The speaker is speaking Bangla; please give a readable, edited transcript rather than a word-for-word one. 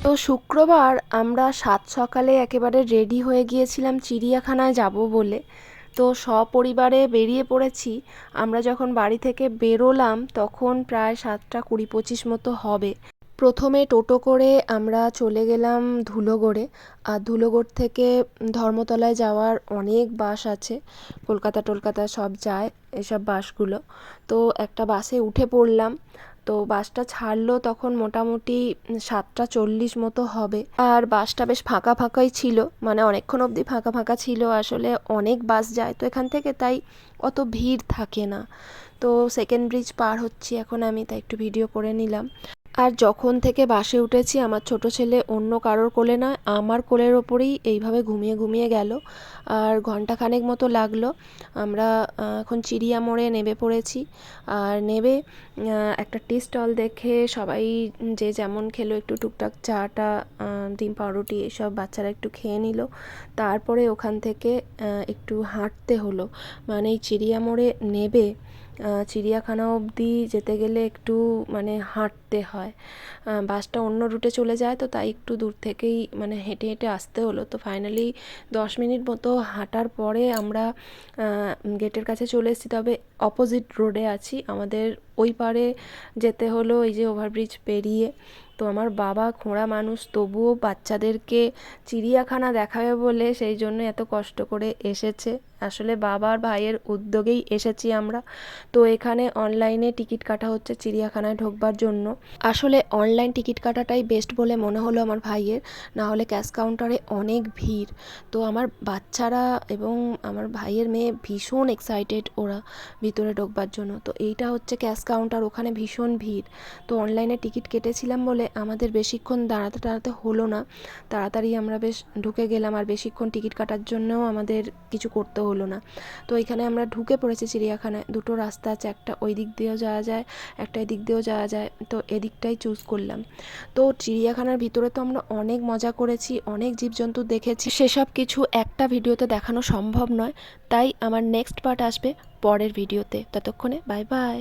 তো শুক্রবার আমরা সাত সকালে একেবারে রেডি হয়ে গিয়েছিলাম চিড়িয়াখানায় যাব বলে। তো সপরিবারে বেরিয়ে পড়েছি। আমরা যখন বাড়ি থেকে বেরোলাম তখন প্রায় 7:20-25 মতো হবে। প্রথমে টোটো করে আমরা চলে গেলাম ধুলোগড়ে। আর ধুলোগড় থেকে ধর্মতলায় যাওয়ার অনেক বাস আছে, কলকাতা সব যায় এসব বাসগুলো। তো একটা বাসে উঠে পড়লাম। তো বাসটা ছাড়লো তখন মোটামুটি 7:40 মতো হবে। আর বাসটা বেশ ফাঁকা ফাঁকাই ছিল, মানে অনেকক্ষণ অবধি ফাঁকা ফাঁকা ছিল। আসলে অনেক বাস যায় তো এখান থেকে, তাই অত ভিড় থাকে না। তো সেকেন্ড ব্রিজ পার হচ্ছি এখন আমি, তাই একটু ভিডিও করে নিলাম। আর যখন থেকে বাসে উঠেছি আমার ছোট ছেলে অন্য কারোর কোলে নয়, আমার কোলের ওপরেই এইভাবে ঘুমিয়ে ঘুমিয়ে গেল। আর ঘন্টাখানেক মতো লাগলো। আমরা এখন চিড়িয়া মোড়ে নেমে পড়েছি। আর নেমে একটা টি স্টল দেখে সবাই যে যেমন খেলো, একটু টুকটাক চাটা, ডিম পাউরুটি এসব বাচ্চারা একটু খেয়ে নিল। তারপরে ওখান থেকে একটু হাঁটতে হলো, মানে এই চিড়িয়া মোড়ে নেবে চিড়িয়াখানা অবধি যেতে গেলে একটু মানে হাঁটতে হয়। বাসটা অন্য রুটে চলে যায়, তো তাই একটু দূর থেকেই মানে হেঁটে হেঁটে আসতে হলো। তো ফাইনালি 10 মিনিট মতো হাঁটার পরে আমরা গেটের কাছে চলে এসেছি। তবে অপোজিট রোডে আছি, আমাদের ওই পারে যেতে হলো এই যে ওভারব্রিজ পেরিয়ে। তো আমার বাবা খোঁড়া মানুষ, তবুও বাচ্চাদেরকে চিড়িয়াখানা দেখাবে বলে সেই জন্য এত কষ্ট করে এসেছে। আসলে বাবার ভাইয়ের উদ্যোগেই এসেছি আমরা। তো এখানে অনলাইনে টিকিট কাটা হচ্ছে চিড়িয়াখানায় ঢোকবার জন্য। আসলে অনলাইন টিকিট কাটাটাই বেস্ট বলে মনে হলো আমার ভাইয়ের, না হলে ক্যাশ কাউন্টারে অনেক ভিড়। তো আমার বাচ্চারা এবং আমার ভাইয়ের মেয়ে ভীষণ এক্সাইটেড ওরা ভিতরে ঢোকবার জন্য। তো এইটা হচ্ছে ক্যাশ কাউন্টার, ওখানে ভীষণ ভিড়। তো অনলাইনে টিকিট কেটেছিলাম বলে আমাদের বেশিক্ষণ দাঁড়াতে টাড়াতে হলো না, তাড়াতাড়ি আমরা বেশ ঢুকে গেলাম। আর বেশিক্ষণ টিকিট কাটার জন্যও আমাদের কিছু করতে হলো না। তো এখানে আমরা ঢুকে পড়েছি চিড়িয়াখানায়। দুটো রাস্তা আছে, একটা ওই দিক দিয়েও যাওয়া যায়, একটা এদিক দিয়েও যাওয়া যায়। তো এদিকটাই চুজ করলাম। তো চিড়িয়াখানার ভিতরে তো আমরা অনেক মজা করেছি, অনেক জীবজন্তু দেখেছি, সেসব কিছু একটা ভিডিওতে দেখানো সম্ভব নয়। তাই আমার নেক্সট পার্ট আসবে পরের ভিডিওতে। ততক্ষণে বাই বাই।